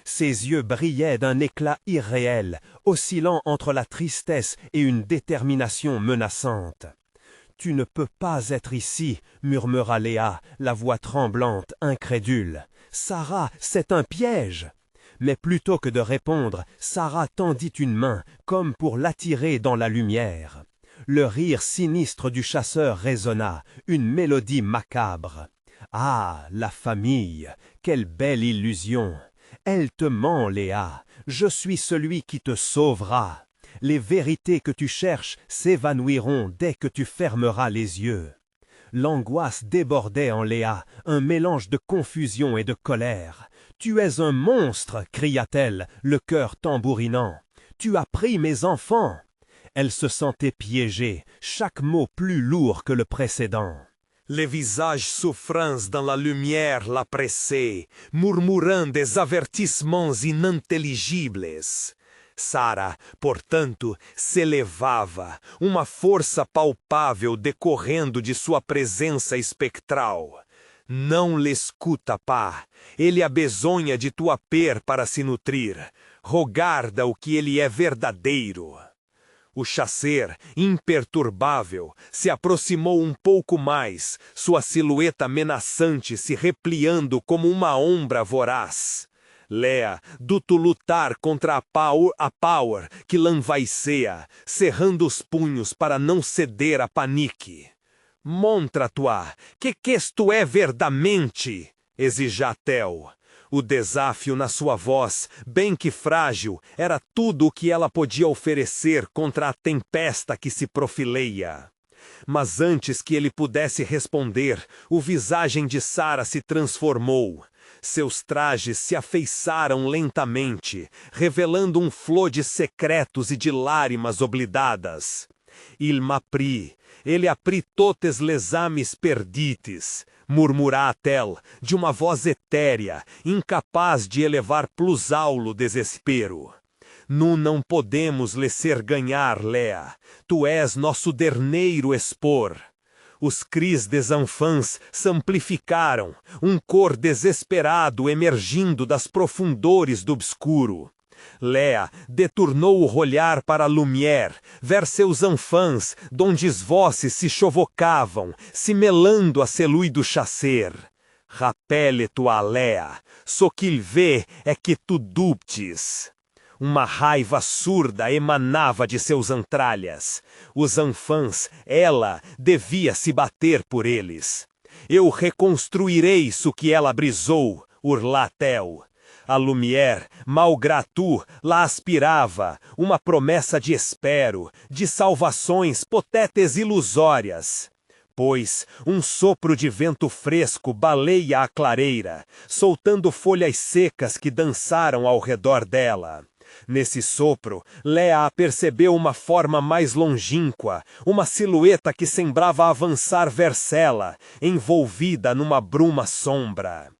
Ses yeux brillaient d'un éclat irréel, oscillant entre la tristesse et une détermination menaçante. « Tu ne peux pas être ici, » murmura Léa, la voix tremblante, incrédule. « Sarah, c'est un piège !» Mais plutôt que de répondre, Sarah tendit une main, comme pour l'attirer dans la lumière. Le rire sinistre du chasseur résonna, une mélodie macabre. « Ah, la famille, quelle belle illusion ! Elle te ment, Léa, je suis celui qui te sauvera. Les vérités que tu cherches s'évanouiront dès que tu fermeras les yeux. » L'angoisse débordait en Léa, un mélange de confusion et de colère. « Tu es un monstre !» cria-t-elle, le cœur tambourinant. « Tu as pris mes enfants !» Elle se sentait piégée, chaque mot plus lourd que le précédent. Les visages souffrants dans la lumière la pressaient, murmurant des avertissements inintelligibles. Sara, portanto, se elevava, uma força palpável decorrendo de sua presença espectral. Não lhe escuta, pá, ele abesonha de tua per para se nutrir, rogarda o que ele é verdadeiro. O chacer, imperturbável, se aproximou um pouco mais, sua silhueta menaçante se repliando como uma ombra voraz. Lea, do-tu lutar contra a power que lanvaiceia, cerrando os punhos para não ceder a panique. Montra-tua, que tu é verdamente, exija Tel. O desafio na sua voz, bem que frágil, era tudo o que ela podia oferecer contra a tempesta que se profileia. Mas antes que ele pudesse responder, o visagem de Sara se transformou. Seus trajes se afeiçaram lentamente, revelando um flor de secretos e de lágrimas oblidadas. Il m'apprit, ele apri totes les ames perdites, murmura Tel, de uma voz etérea, incapaz de elevar plus aulo desespero. Nu não podemos lhe ser ganhar, Lea, tu és nosso derneiro expor. Os cris des enfants s'amplificaram, um cor desesperado emergindo das profundores do obscuro. Lea deturnou o olhar para a lumière, vers seus enfants, donde as vozes se chovocavam, se melando a celui do chacer. Rappelle-tu a Lea, so qu'il vê é que tu dubtes. Uma raiva surda emanava de seus entralhas. Os enfants, ela, devia se bater por eles. Eu reconstruirei isso que ela brisou, urlá Tel. A lumière, malgré tout, lá aspirava, uma promessa de espero, de salvações potetes ilusórias. Pois um sopro de vento fresco baleia a clareira, soltando folhas secas que dançaram ao redor dela. Nesse sopro, Lea percebeu uma forma mais longínqua, uma silhueta que sembrava avançar versela, envolvida numa bruma sombra.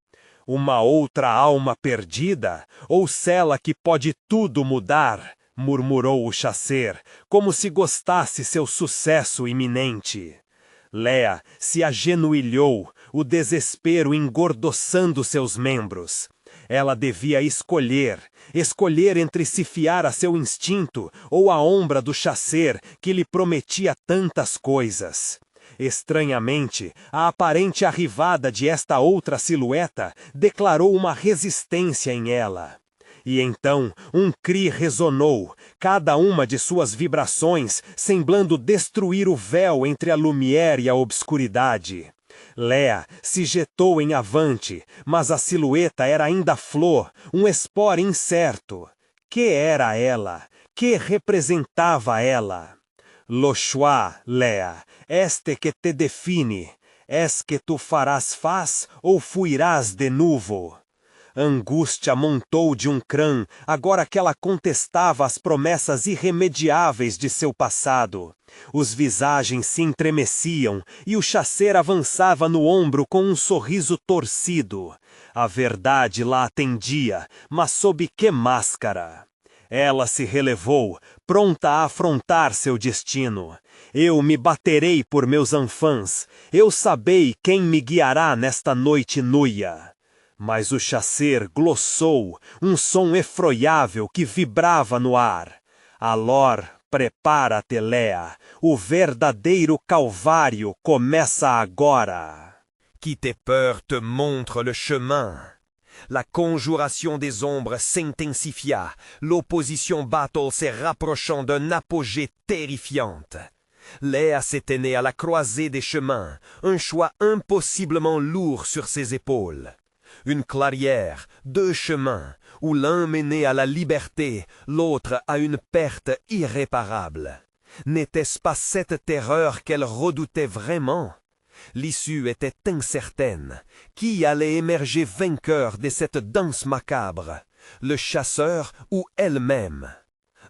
Uma outra alma perdida, ou cela que pode tudo mudar, murmurou o chacer, como se gostasse seu sucesso iminente. Lea se agenouilhou, o desespero engordoçando seus membros. Ela devia escolher entre se fiar a seu instinto ou a ombra do chacer que lhe prometia tantas coisas. Estranhamente, a aparente arrivada de esta outra silhueta declarou uma resistência em ela. E então um cri ressonou, cada uma de suas vibrações semblando destruir o véu entre a lumière e a obscuridade. Lea se jetou em avante, mas a silhueta era ainda flor, um espor incerto. Que era ela? Que representava ela? Lo choix, Lea, este que te define. Es que tu farás faz ou fuirás de novo? Angústia montou de um crã, agora que ela contestava as promessas irremediáveis de seu passado. Os visagens se entremeciam, e o chacer avançava no ombro com um sorriso torcido. A verdade lá atendia, mas sob que máscara? Ela se relevou, pronta a afrontar seu destino. Eu me baterei por meus enfants, eu sabei quem me guiará nesta noite nuia. Mas o chacer glossou, um som efroiável que vibrava no ar. Alor, prepara-te, Lea, o verdadeiro calvário começa agora. Qui tes peurs te montre le chemin. La conjuration des ombres s'intensifia, l'opposition battle se rapprochant d'un apogée terrifiante. Léa s'était née à la croisée des chemins, un choix impossiblement lourd sur ses épaules. Une clairière, deux chemins, où l'un menait à la liberté, l'autre à une perte irréparable. N'était-ce pas cette terreur qu'elle redoutait vraiment? L'issue était incertaine. Qui allait émerger vainqueur de cette danse macabre? Le chasseur ou elle-même?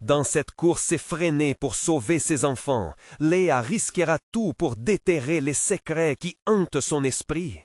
Dans cette course effrénée pour sauver ses enfants, Léa risquera tout pour déterrer les secrets qui hantent son esprit.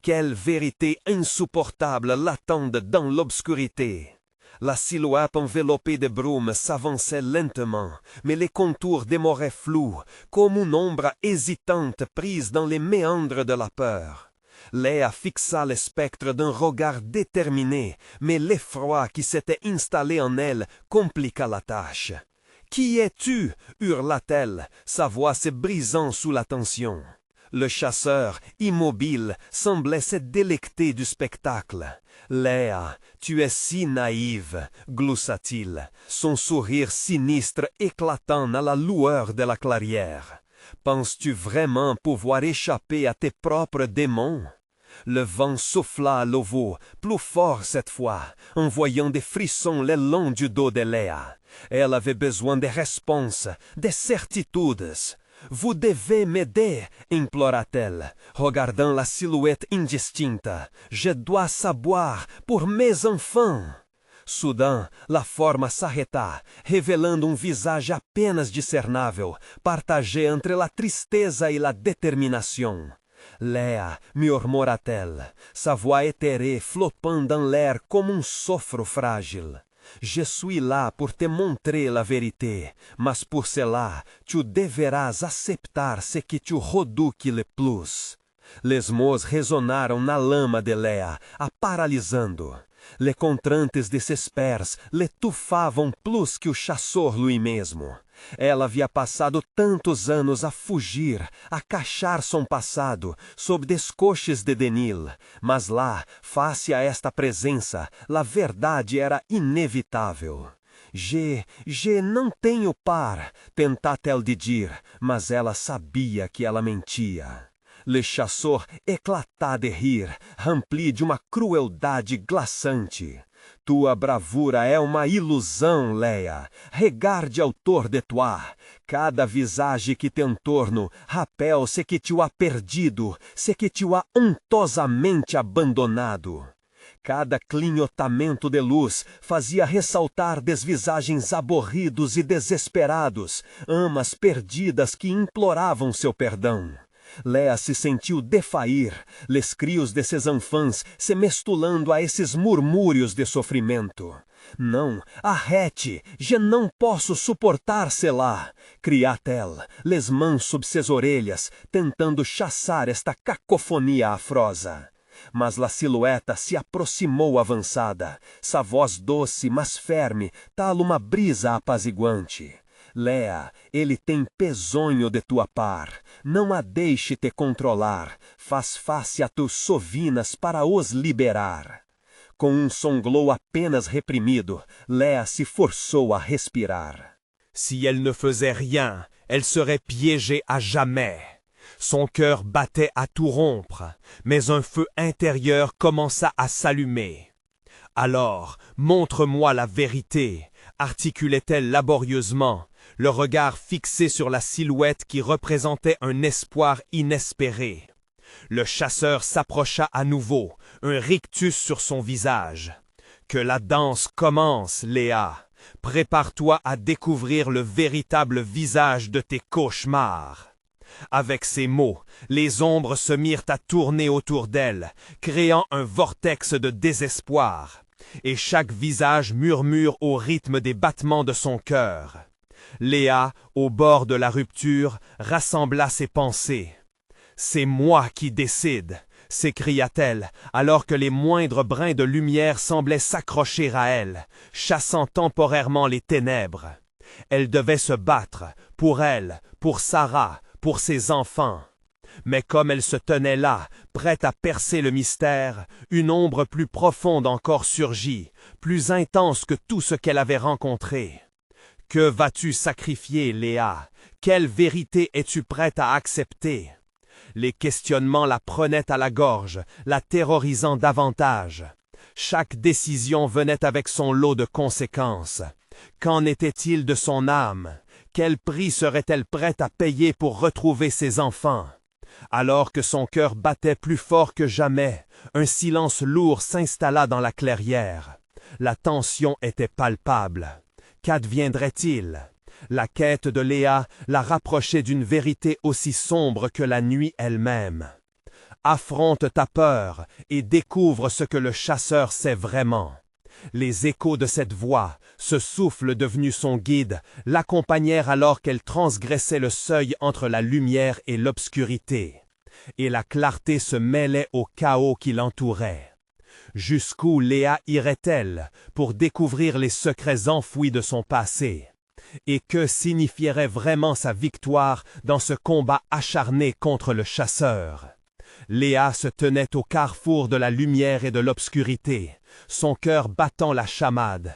Quelle vérité insupportable l'attendent dans l'obscurité! La silhouette enveloppée de brume s'avançait lentement, mais les contours demeuraient flous, comme une ombre hésitante prise dans les méandres de la peur. Léa fixa le spectre d'un regard déterminé, mais l'effroi qui s'était installé en elle compliqua la tâche. « Qui es-tu » hurla-t-elle, sa voix se brisant sous la tension. Le chasseur, immobile, semblait se délecter du spectacle. « Léa, tu es si naïve, gloussa-t-il, son sourire sinistre éclatant à la lueur de la clairière. Penses-tu vraiment pouvoir échapper à tes propres démons? » Le vent souffla à nouveau, plus fort cette fois, envoyant des frissons le long du dos de Léa. Elle avait besoin de réponses, de certitudes. « Vous devez m'aider, » implora-t-elle, regardant la silhouette indistincte. « Je dois savoir, pour mes enfants. » Soudain, la forma s'arrêta, revelando um visage apenas discernável, partagé entre la tristeza e la détermination. « Léa, murmura-t-elle, sa voix éthérée flottant dans l'air comme un soufre fragile. Je suis là pour te montrer la vérité, mas pour cela, tu deverás aceitar ce que tu redoutes le plus. » Les mots ressonaram na lama de Léa, a paralisando. Les contrantes desesperos le tufavam plus que o chassor lui mesmo. Ela havia passado tantos anos a fugir, a cachar son passado, sob descoches de Denil, mas lá, face a esta presença, a verdade era inevitável. Je não tenho par, tenta-t-elle de dire, mas ela sabia que ela mentia. Le chasseur éclata de rir, rempli de uma crueldade glaçante. Tua bravura é uma ilusão, Léa. Regarde autour de toi. Cada visage que te entorno rappelle ce que tu as perdido, ce que tu as hontosamente abandonado. Cada clinhotamento de luz fazia ressaltar desvisagens aborridos e desesperados, amas perdidas que imploravam seu perdão. Léa se sentiu defair, les crios de ses enfants se mestulando a esses murmúrios de sofrimento. Não, arrête, je não posso suportar cela, cria-t-elle, les mãos sob ses orelhas, tentando chassar esta cacofonia afrosa. Mas la silhueta se aproximou avançada, sa voz doce, mas ferme, tal uma brisa apaziguante. Léa, ele tem peçonho de tua par. Não a deixe te controlar. Faz face a teus sovinas para os liberar. Com um sanglot apenas reprimido, Léa se forçou a respirar. Si elle ne faisait rien, elle serait piégée à jamais. Son cœur battait à tout rompre, mais un feu intérieur commença à s'allumer. Alors, montre-moi la vérité, articulait-elle laborieusement, le regard fixé sur la silhouette qui représentait un espoir inespéré. Le chasseur s'approcha à nouveau, un rictus sur son visage. « Que la danse commence, Léa. Prépare-toi à découvrir le véritable visage de tes cauchemars. » Avec ces mots, les ombres se mirent à tourner autour d'elle, créant un vortex de désespoir, et chaque visage murmure au rythme des battements de son cœur. Léa, au bord de la rupture, rassembla ses pensées. « C'est moi qui décide !» s'écria-t-elle, alors que les moindres brins de lumière semblaient s'accrocher à elle, chassant temporairement les ténèbres. Elle devait se battre, pour elle, pour Sarah, pour ses enfants. Mais comme elle se tenait là, prête à percer le mystère, une ombre plus profonde encore surgit, plus intense que tout ce qu'elle avait rencontré. Que vas-tu sacrifier, Léa? Quelle vérité es-tu prête à accepter? Les questionnements la prenaient à la gorge, la terrorisant davantage. Chaque décision venait avec son lot de conséquences. Qu'en était-il de son âme? Quel prix serait-elle prête à payer pour retrouver ses enfants? Alors que son cœur battait plus fort que jamais, un silence lourd s'installa dans la clairière. La tension était palpable. Qu'adviendrait-il? La quête de Léa la rapprochait d'une vérité aussi sombre que la nuit elle-même. Affronte ta peur et découvre ce que le chasseur sait vraiment. Les échos de cette voix, ce souffle devenu son guide, l'accompagnèrent alors qu'elle transgressait le seuil entre la lumière et l'obscurité, et la clarté se mêlait au chaos qui l'entourait. Jusqu'où Léa irait-elle pour découvrir les secrets enfouis de son passé? Et que signifierait vraiment sa victoire dans ce combat acharné contre le chasseur? Léa se tenait au carrefour de la lumière et de l'obscurité, son cœur battant la chamade.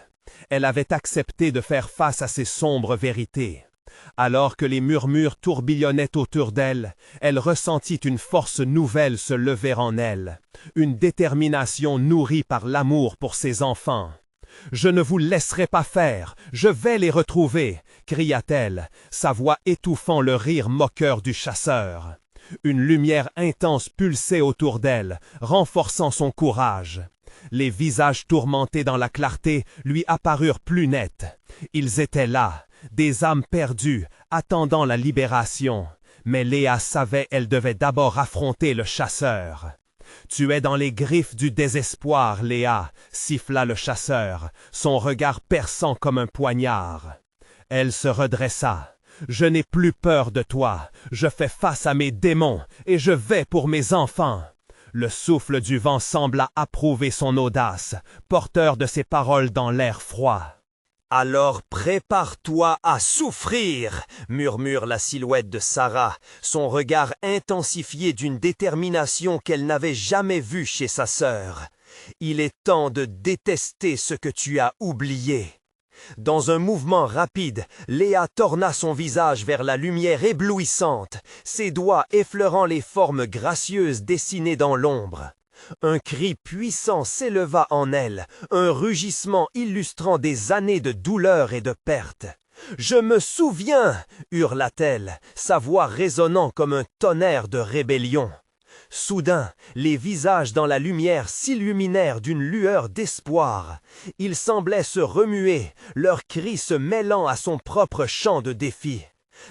Elle avait accepté de faire face à ces sombres vérités. Alors que les murmures tourbillonnaient autour d'elle, elle ressentit une force nouvelle se lever en elle, une détermination nourrie par l'amour pour ses enfants. « Je ne vous laisserai pas faire, je vais les retrouver !» cria-t-elle, sa voix étouffant le rire moqueur du chasseur. Une lumière intense pulsait autour d'elle, renforçant son courage. Les visages tourmentés dans la clarté lui apparurent plus nets. Ils étaient là, des âmes perdues, attendant la libération. Mais Léa savait qu'elle devait d'abord affronter le chasseur. « Tu es dans les griffes du désespoir, Léa !» siffla le chasseur, son regard perçant comme un poignard. Elle se redressa. « Je n'ai plus peur de toi, je fais face à mes démons et je vais pour mes enfants. » Le souffle du vent sembla approuver son audace, porteur de ses paroles dans l'air froid. « Alors prépare-toi à souffrir !» murmure la silhouette de Sarah, son regard intensifié d'une détermination qu'elle n'avait jamais vue chez sa sœur. « Il est temps de détester ce que tu as oublié. » Dans un mouvement rapide, Léa torna son visage vers la lumière éblouissante, ses doigts effleurant les formes gracieuses dessinées dans l'ombre. Un cri puissant s'éleva en elle, un rugissement illustrant des années de douleur et de perte. « Je me souviens !» hurla-t-elle, sa voix résonnant comme un tonnerre de rébellion. Soudain, les visages dans la lumière s'illuminèrent d'une lueur d'espoir. Ils semblaient se remuer, leurs cris se mêlant à son propre chant de défi.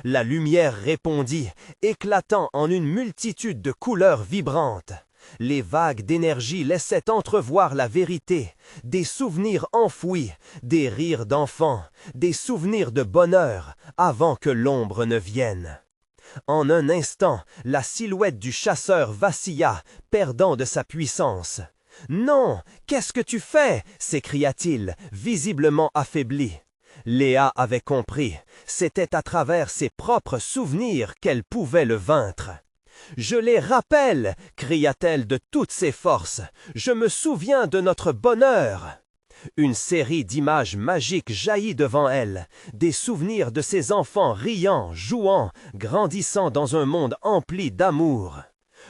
La lumière répondit, éclatant en une multitude de couleurs vibrantes. Les vagues d'énergie laissaient entrevoir la vérité, des souvenirs enfouis, des rires d'enfants, des souvenirs de bonheur, avant que l'ombre ne vienne. En un instant, la silhouette du chasseur vacilla, perdant de sa puissance. « Non, qu'est-ce que tu fais ?» s'écria-t-il, visiblement affaibli. Léa avait compris, c'était à travers ses propres souvenirs qu'elle pouvait le vaincre. « Je les rappelle !» cria-t-elle de toutes ses forces. « Je me souviens de notre bonheur !» Une série d'images magiques jaillit devant elle, des souvenirs de ses enfants riant, jouant, grandissant dans un monde empli d'amour.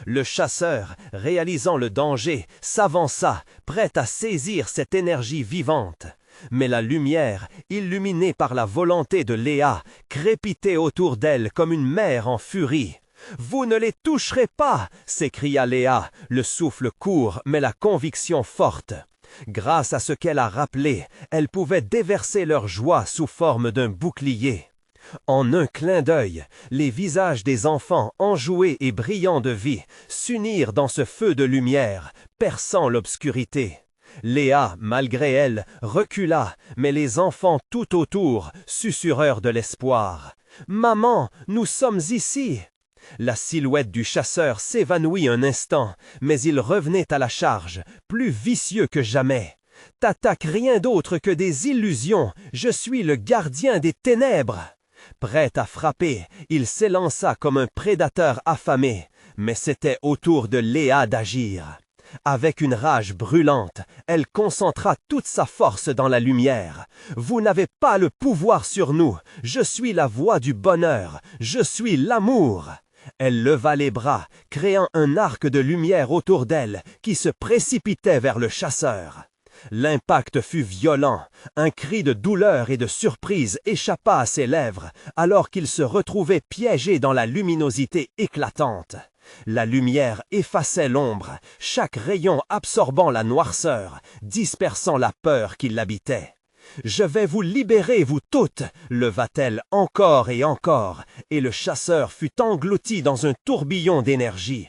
Le chasseur, réalisant le danger, s'avança, prêt à saisir cette énergie vivante. Mais la lumière, illuminée par la volonté de Léa, crépitait autour d'elle comme une mer en furie. « Vous ne les toucherez pas !» s'écria Léa, le souffle court mais la conviction forte. Grâce à ce qu'elle a rappelé, elle pouvait déverser leur joie sous forme d'un bouclier. En un clin d'œil, les visages des enfants enjoués et brillants de vie s'unirent dans ce feu de lumière, perçant l'obscurité. Léa, malgré elle, recula, mais les enfants tout autour susurrèrent de l'espoir. « Maman, nous sommes ici !» La silhouette du chasseur s'évanouit un instant, mais il revenait à la charge, plus vicieux que jamais. « T'attaques rien d'autre que des illusions, je suis le gardien des ténèbres !» Prêt à frapper, il s'élança comme un prédateur affamé, mais c'était au tour de Léa d'agir. Avec une rage brûlante, elle concentra toute sa force dans la lumière. « Vous n'avez pas le pouvoir sur nous, je suis la voix du bonheur, je suis l'amour !» Elle leva les bras, créant un arc de lumière autour d'elle qui se précipitait vers le chasseur. L'impact fut violent, un cri de douleur et de surprise échappa à ses lèvres alors qu'il se retrouvait piégé dans la luminosité éclatante. La lumière effaçait l'ombre, chaque rayon absorbant la noirceur, dispersant la peur qui l'habitait. « Je vais vous libérer, vous toutes !» leva-t-elle encore, et le chasseur fut englouti dans un tourbillon d'énergie.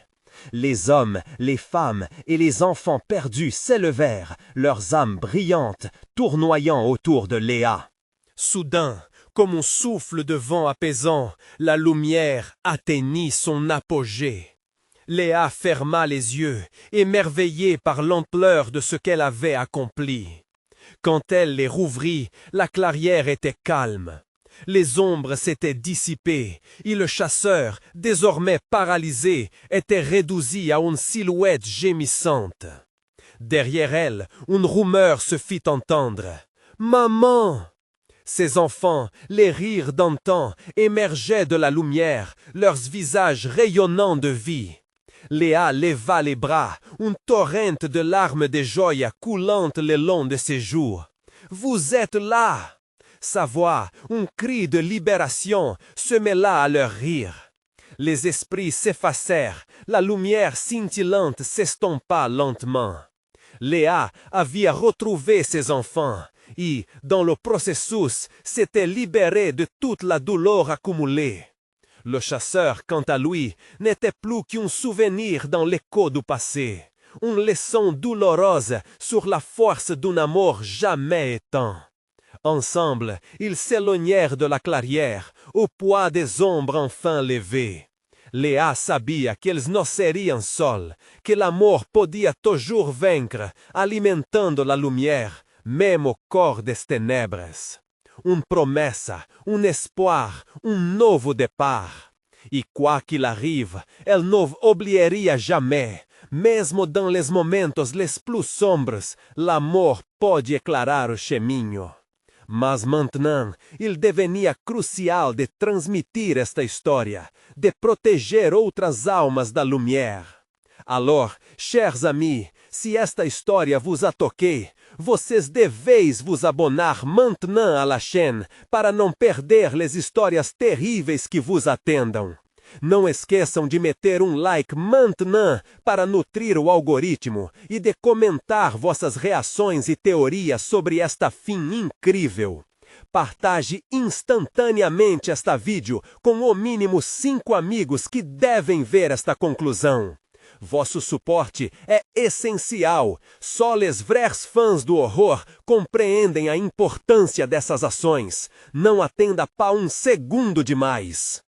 Les hommes, les femmes et les enfants perdus s'élevèrent, leurs âmes brillantes, tournoyant autour de Léa. Soudain, comme un souffle de vent apaisant, la lumière atteignit son apogée. Léa ferma les yeux, émerveillée par l'ampleur de ce qu'elle avait accompli. Quand elle les rouvrit, la clairière était calme. Les ombres s'étaient dissipées, et le chasseur, désormais paralysé, était réduit à une silhouette gémissante. Derrière elle, une rumeur se fit entendre. « Maman !» Ses enfants, les rires d'antan, émergeaient de la lumière, leurs visages rayonnants de vie. Léa leva les bras, un torrent de larmes de joie coulant le long de ses joues. « Vous êtes là !» Sa voix, un cri de libération, se mêla à leurs rires. Les esprits s'effacèrent, la lumière scintillante s'estompa lentement. Léa avait retrouvé ses enfants et, dans le processus, s'était libérée de toute la douleur accumulée. Le chasseur, quant à lui, n'était plus qu'un souvenir dans l'écho du passé, une leçon douloureuse sur la force d'un amour jamais éteint. Ensemble, ils s'éloignèrent de la clairière, au poids des ombres enfin levées. Léa sabia qu'elles ne seriam seules, que l'amour podia toujours vaincre, alimentando la lumière, même au corps des ténèbres. Une promesse, un espoir, un novo départ. E quoi qu'il arrive, elle ne oublieria jamais. Mesmo dans les momentos les plus sombres, l'amour pode eclarar o caminho. Mas maintenant, il devenia crucial de transmitir esta história, de proteger outras almas da lumière. Alors, chers amis, se esta história vos a toqué, vocês deveis vos abonar maintenant à la chaîne para não perder les histórias terríveis que vos atendam. Não esqueçam de meter um like maintenant para nutrir o algoritmo e de comentar vossas reações e teorias sobre esta fim incrível. Partage instantaneamente esta vídeo com o mínimo 5 amigos que devem ver esta conclusão. Vosso suporte é essencial. Só les vrais fãs do horror compreendem a importância dessas ações. Não atenda para um segundo demais.